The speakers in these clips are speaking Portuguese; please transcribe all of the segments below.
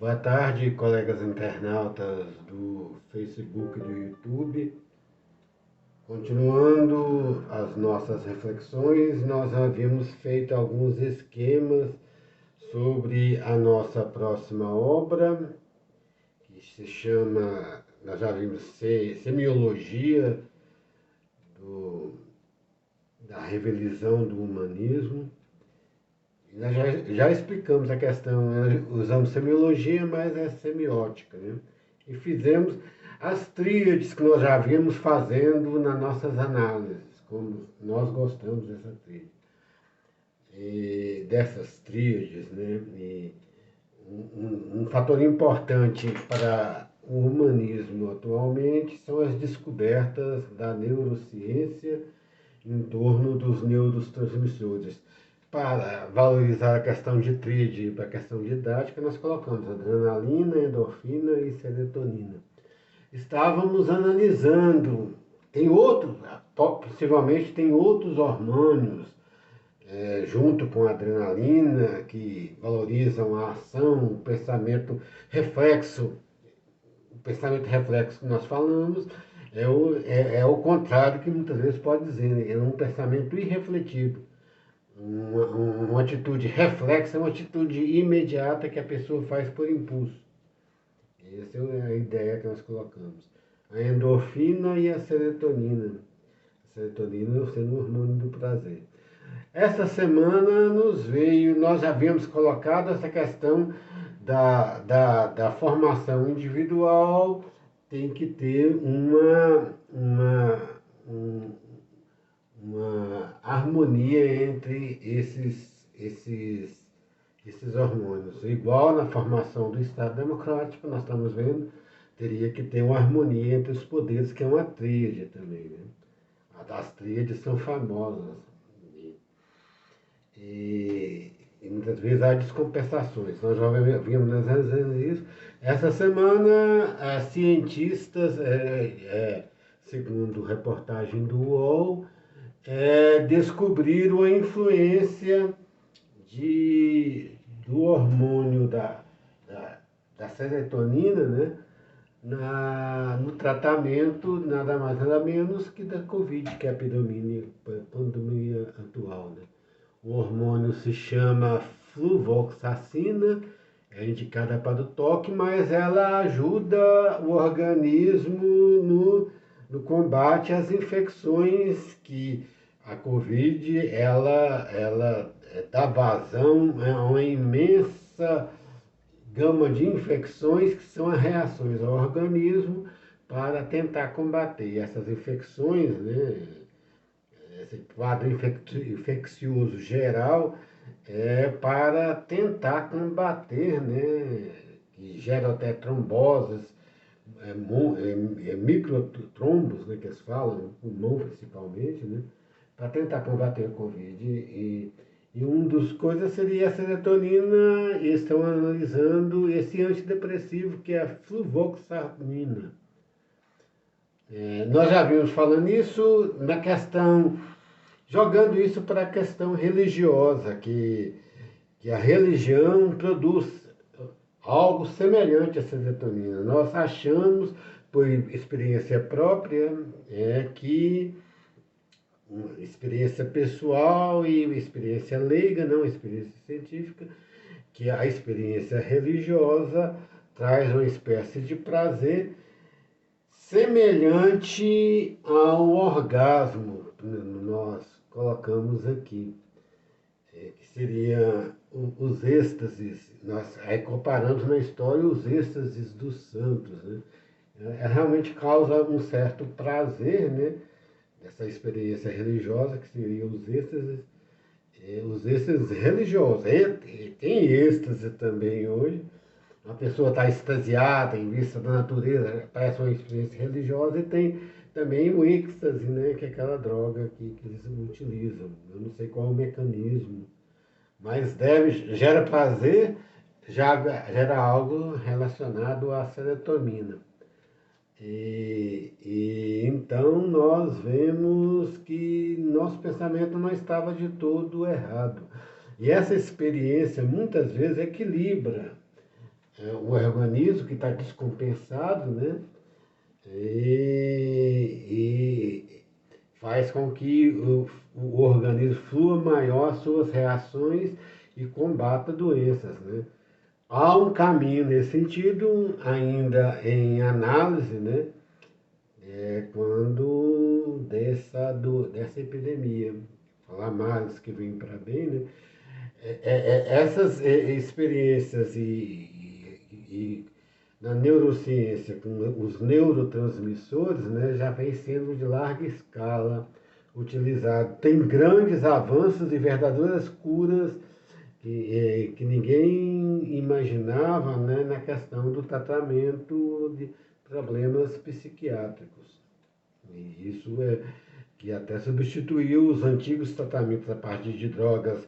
Boa tarde, colegas internautas do Facebook e do YouTube. Continuando as nossas reflexões, nós havíamos feito alguns esquemas sobre a nossa próxima obra, que se chama, nós já vimos, Semiologia da Revelação do Humanismo. Nós já explicamos a questão, né? Usamos semiologia, mas é semiótica, né? E fizemos as tríades que nós já vimos fazendo nas nossas análises, como nós gostamos dessa tríade. E dessas tríades, né? E um fator importante para o humanismo atualmente são as descobertas da neurociência em torno dos neurotransmissores. Para valorizar a questão de tríade para a questão didática, nós colocamos adrenalina, endorfina e serotonina. Estávamos analisando, tem outros, possivelmente tem outros hormônios, junto com a adrenalina, que valorizam a ação, o pensamento reflexo. O pensamento reflexo que nós falamos é o contrário que muitas vezes pode dizer, né? É um pensamento irrefletido. Uma atitude reflexa é uma atitude imediata que a pessoa faz por impulso. Essa é a ideia que nós colocamos. A endorfina e a serotonina. A serotonina sendo o hormônio do prazer. Essa semana nós havíamos colocado essa questão da formação individual, tem que ter uma harmonia entre esses hormônios. Igual na formação do Estado Democrático, nós estamos vendo, teria que ter uma harmonia entre os poderes, que é uma tríade também, né? As tríades são famosas. E muitas vezes há descompensações. Nós já vimos isso. Essa semana, cientistas, segundo reportagem do UOL, descobriram a influência do hormônio da serotonina, né, no tratamento, nada mais nada menos que da Covid, que é a pandemia atual, né? O hormônio se chama fluvoxacina, é indicada para o toque, mas ela ajuda o organismo no combate às infecções, que a Covid ela dá vazão a uma imensa gama de infecções que são as reações ao organismo para tentar combater essas infecções, né? Esse quadro infeccioso geral para tentar combater, né? Que gera até tromboses, microtrombos, né, que eles falam, no pulmão principalmente, né? Para tentar combater a Covid. E uma das coisas seria a serotonina, e estão analisando esse antidepressivo que é a fluvoxamina. Nós já vimos falando isso na questão, jogando isso para a questão religiosa, que a religião produz algo semelhante à serotonina. Nós achamos, por experiência própria, que experiência pessoal e experiência leiga, não experiência científica, que a experiência religiosa traz uma espécie de prazer semelhante ao orgasmo, nós colocamos aqui, que seria os êxtases. Nós comparamos na história os êxtases dos santos, né? Realmente causa um certo prazer, né? Essa experiência religiosa, que seria os êxtases religiosos. Tem êxtase também hoje. A pessoa está extasiada em vista da natureza, parece uma experiência religiosa, e tem também o êxtase, né, que é aquela droga que eles utilizam. Eu não sei qual é o mecanismo, mas gera prazer, gera algo relacionado à serotonina. E então nós vemos que nosso pensamento não estava de todo errado. E essa experiência muitas vezes equilibra o organismo que está descompensado, né? E faz com que o organismo flua maior suas reações e combata doenças, né? Há um caminho nesse sentido ainda em análise, né? Quando dessa epidemia, falar males que vem para bem, né? Essas experiências e na neurociência com os neurotransmissores, né, já vem sendo de larga escala utilizado. Tem grandes avanços e verdadeiras curas que ninguém imaginava, né, na questão do tratamento de problemas psiquiátricos. E isso é que até substituiu os antigos tratamentos a partir de drogas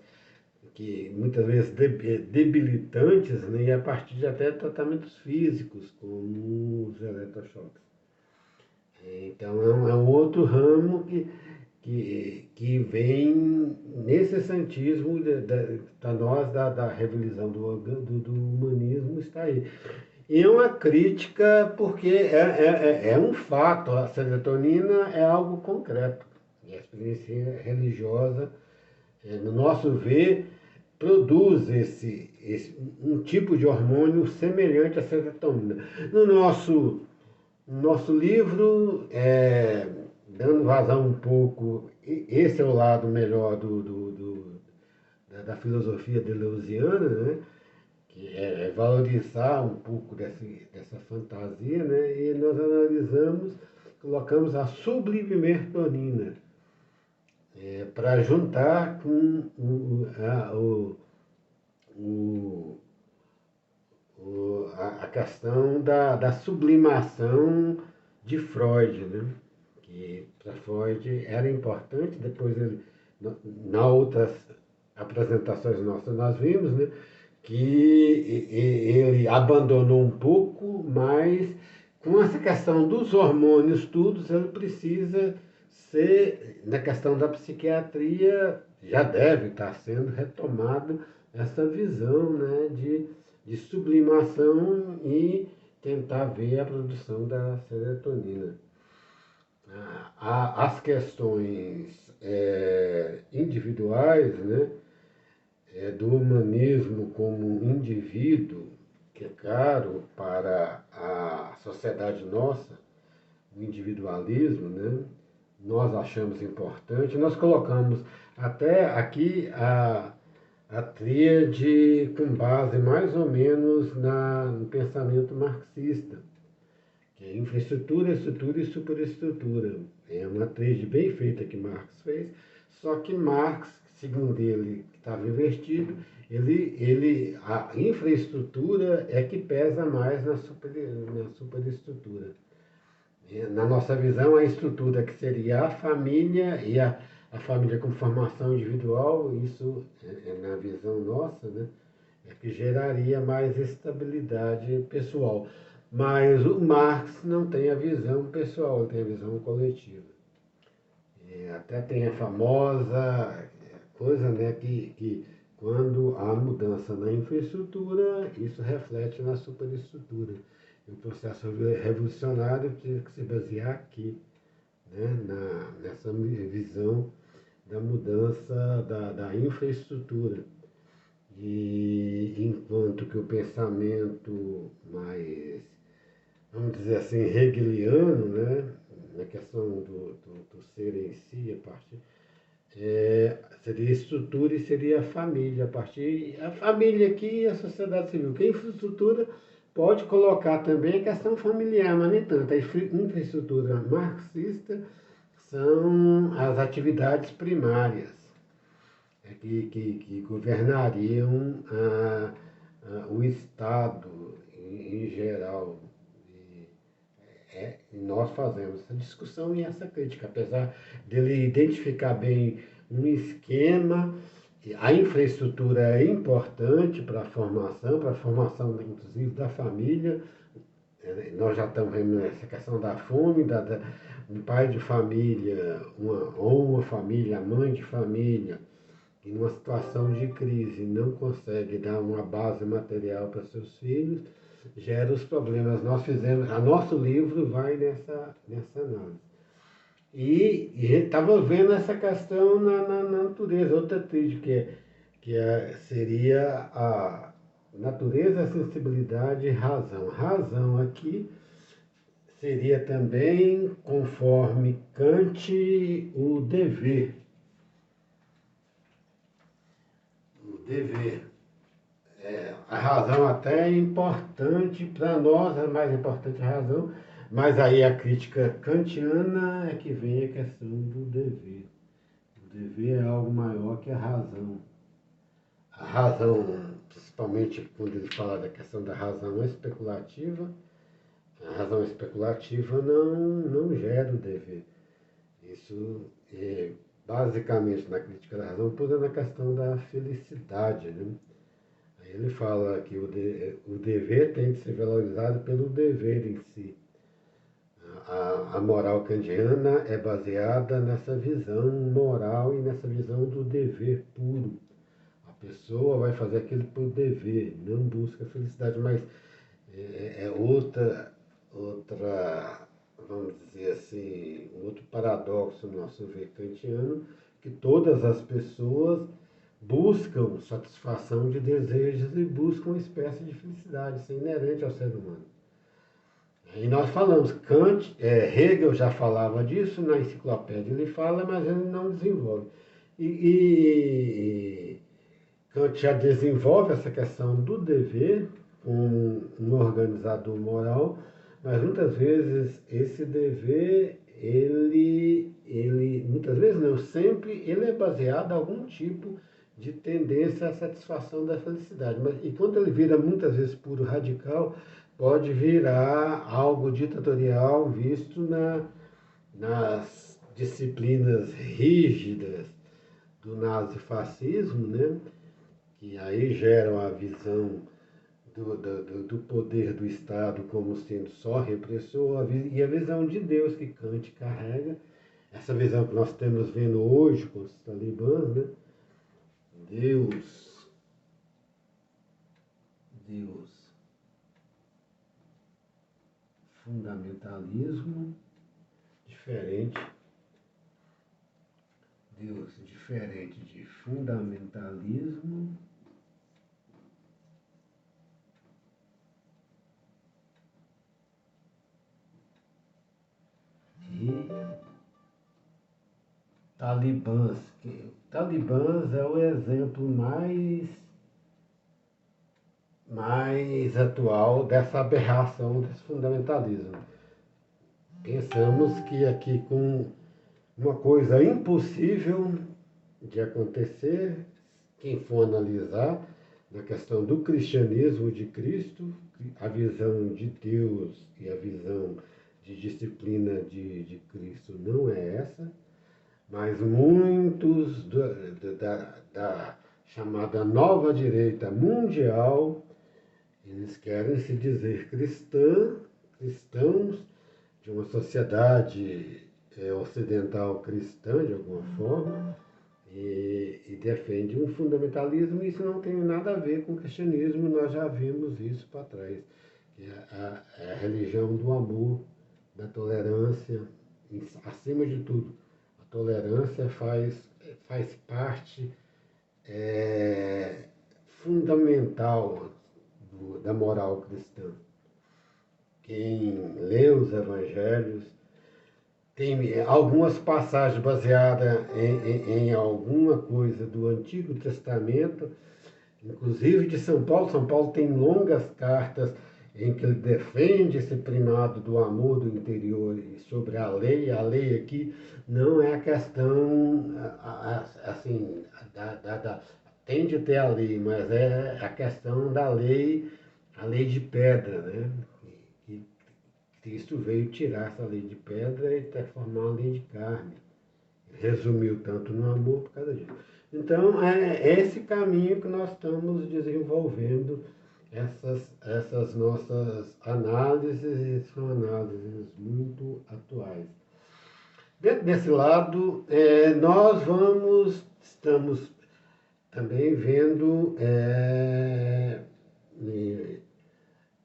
que muitas vezes debilitantes, né, e a partir de até tratamentos físicos, como os eletrochoques. Então é um outro ramo que vem nesse santismo para nós da revisão do humanismo está aí. E é uma crítica porque é um fato, a serotonina é algo concreto. E a experiência religiosa, no nosso ver, produz um tipo de hormônio semelhante à serotonina. No nosso livro, dando vazão um pouco, esse é o lado melhor da filosofia deleuziana, né? Que é valorizar um pouco dessa fantasia, né? E nós analisamos, colocamos a sublimertonina para juntar com o, a questão da sublimação de Freud, né? Que para Freud era importante, depois ele, na outras apresentações nossas nós vimos, né, que ele abandonou um pouco, mas com essa questão dos hormônios todos, ele precisa ser, na questão da psiquiatria, já deve estar sendo retomado essa visão, né, de sublimação e tentar ver a produção da serotonina. As questões individuais, né, do humanismo como indivíduo, que é caro para a sociedade nossa, o individualismo, né, nós achamos importante. Nós colocamos até aqui a tríade com base mais ou menos no pensamento marxista, que é infraestrutura, estrutura e superestrutura. É uma tríade bem feita que Marx fez, só que Marx, segundo ele, que estava invertido, a infraestrutura é que pesa mais na superestrutura. Na nossa visão, a estrutura que seria a família e a família com formação individual, isso na visão nossa, né, é que geraria mais estabilidade pessoal. Mas o Marx não tem a visão pessoal, ele tem a visão coletiva. Até tem a famosa coisa, né, que quando há mudança na infraestrutura, isso reflete na superestrutura. E o processo revolucionário teve que se basear aqui, né, nessa visão da mudança da infraestrutura. E enquanto que o pensamento mais, vamos dizer assim, hegeliano, né, na questão do ser em si, a partir, seria estrutura e seria a família, a família aqui e a sociedade civil. Que a infraestrutura pode colocar também a questão familiar, mas nem tanto. A infraestrutura marxista são as atividades primárias que governariam o Estado em geral. E nós fazemos essa discussão e essa crítica, apesar dele identificar bem um esquema. A infraestrutura é importante para a formação inclusive da família. Nós já estamos vendo essa questão da fome, um pai de família, ou uma família, mãe de família, que numa situação de crise não consegue dar uma base material para seus filhos, gera os problemas. Nós fizemos, a nosso livro vai nessa análise. E estava vendo essa questão na natureza, outra tríade seria a natureza, a sensibilidade e razão. Razão aqui seria também, conforme Kant, o dever. O dever. A razão até é importante, para nós é mais importante a razão, mas aí a crítica kantiana é que vem a questão do dever. O dever é algo maior que a razão. A razão, principalmente quando ele fala da questão da razão especulativa, a razão especulativa não gera o dever. Isso é basicamente na crítica da razão, toda na questão da felicidade, né? Aí ele fala que o dever tem de ser valorizado pelo dever em si. A moral kantiana é baseada nessa visão moral e nessa visão do dever puro. A pessoa vai fazer aquilo por dever, não busca felicidade, mas é outra, vamos dizer assim, um outro paradoxo no nosso ver kantiano, que todas as pessoas buscam satisfação de desejos e buscam uma espécie de felicidade, isso é inerente ao ser humano. E nós falamos, Hegel já falava disso, na enciclopédia ele fala, mas ele não desenvolve. E Kant já desenvolve essa questão do dever com um organizador moral, mas muitas vezes esse dever, muitas vezes não, sempre ele é baseado em algum tipo de tendência à satisfação da felicidade. E quando ele vira muitas vezes puro radical, pode virar algo ditatorial visto nas disciplinas rígidas do nazifascismo, né? Que aí geram a visão do poder do Estado como sendo só repressor, e a visão de Deus que Kant carrega, essa visão que nós estamos vendo hoje com os talibãs, né? Deus, fundamentalismo, diferente, Deus diferente de fundamentalismo e talibãs. Talibãs é o exemplo mais atual dessa aberração desse fundamentalismo. Pensamos que aqui com uma coisa impossível de acontecer, quem for analisar, na questão do cristianismo de Cristo, a visão de Deus e a visão de disciplina de Cristo não é essa, mas muitos da chamada nova direita mundial, eles querem se dizer cristãos de uma sociedade ocidental cristã, de alguma forma, e defende um fundamentalismo, e isso não tem nada a ver com o cristianismo, nós já vimos isso para trás, que é a religião do amor, da tolerância, acima de tudo. A tolerância faz parte fundamental da moral cristã. Quem lê os evangelhos tem algumas passagens baseadas em alguma coisa do Antigo Testamento, inclusive de São Paulo. São Paulo tem longas cartas em que ele defende esse primado do amor do interior e sobre a lei. A lei aqui não é a questão assim, tem de ter a lei, mas é a questão da lei, a lei de pedra, né? Cristo veio tirar essa lei de pedra e transformar uma lei de carne. Resumiu tanto no amor por causa disso. Então, é esse caminho que nós estamos desenvolvendo, essas nossas análises, são análises muito atuais. Dentro desse lado, nós estamos também vendo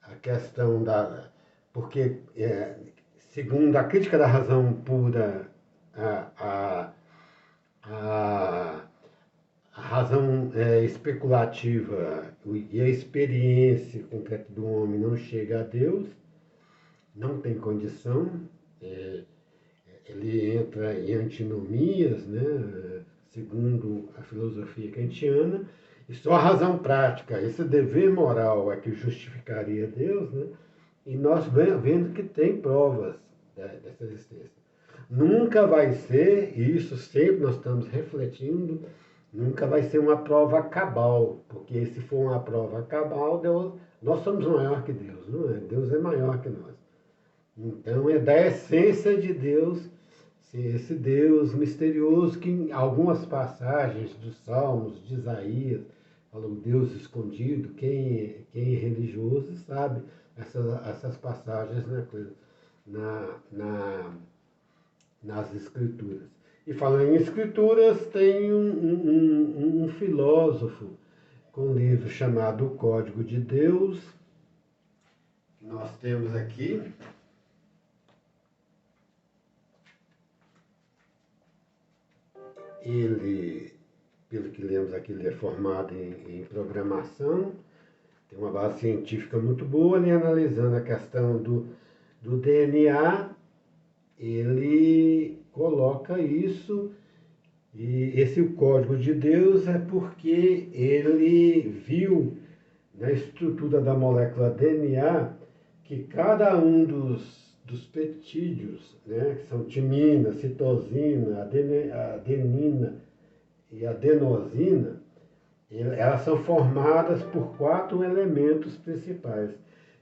a questão da... Porque, segundo a crítica da razão pura, a, a, a razão especulativa e a experiência concreta do homem não chega a Deus, não tem condição, ele entra em antinomias, né, segundo a filosofia kantiana, e só a razão prática, esse dever moral é que justificaria Deus, né, e nós vendo que tem provas dessa existência. Nunca vai ser, e isso sempre nós estamos refletindo, nunca vai ser uma prova cabal, porque se for uma prova cabal, Deus, nós somos maior que Deus, não é? Deus é maior que nós. Então é da essência de Deus, esse Deus misterioso que em algumas passagens dos Salmos, de Isaías, fala o Deus escondido, quem é religioso sabe essas passagens nas Escrituras. E falando em Escrituras, tem um filósofo com um livro chamado O Código de Deus, que nós temos aqui. Ele, pelo que lemos aqui, ele é formado em programação, tem uma base científica muito boa, ali analisando a questão do DNA, ele coloca isso, e esse código de Deus é porque ele viu na estrutura da molécula DNA que cada um dos peptídeos, né, que são timina, citosina, adenina e adenosina, elas são formadas por 4 elementos principais.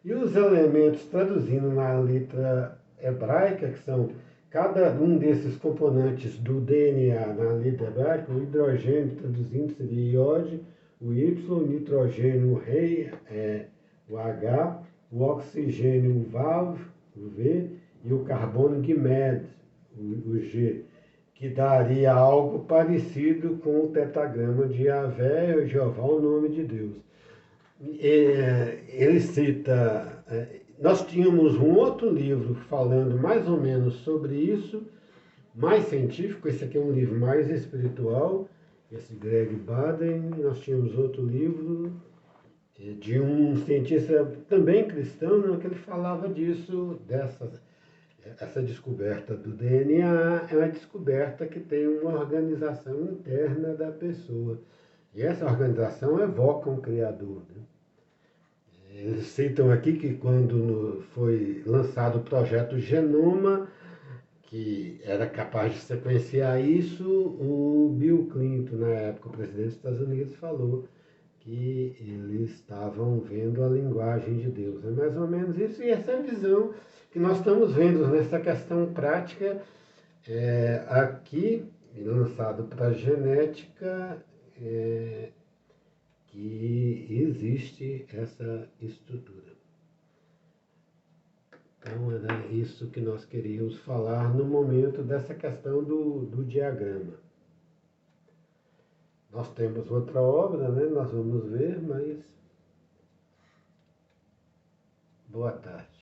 E os elementos, traduzindo na letra hebraica, que são cada um desses componentes do DNA na letra hebraica, o hidrogênio, traduzindo, seria iode, o Y, o nitrogênio, o rei, o H, o oxigênio, o VAV, o V, e o carbono, guimed, o G, que daria algo parecido com o tetragrama de Yahvé ou Jeová, o nome de Deus. Ele cita... Nós tínhamos um outro livro falando mais ou menos sobre isso, mais científico, esse aqui é um livro mais espiritual, esse Greg Baden. Nós tínhamos outro livro de um cientista também cristão, né, que ele falava disso, essa descoberta do DNA é uma descoberta que tem uma organização interna da pessoa. E essa organização evoca um Criador. Né? Eles citam aqui que quando foi lançado o projeto Genoma, que era capaz de sequenciar isso, o Bill Clinton, na época o presidente dos Estados Unidos, falou que eles estavam vendo a linguagem de Deus. É mais ou menos isso, e essa é a visão que nós estamos vendo nessa questão prática aqui, lançado para a genética, que existe essa estrutura. Então, era isso que nós queríamos falar no momento dessa questão do diagrama. Nós temos outra obra, né? Nós vamos ver, mas... Boa tarde.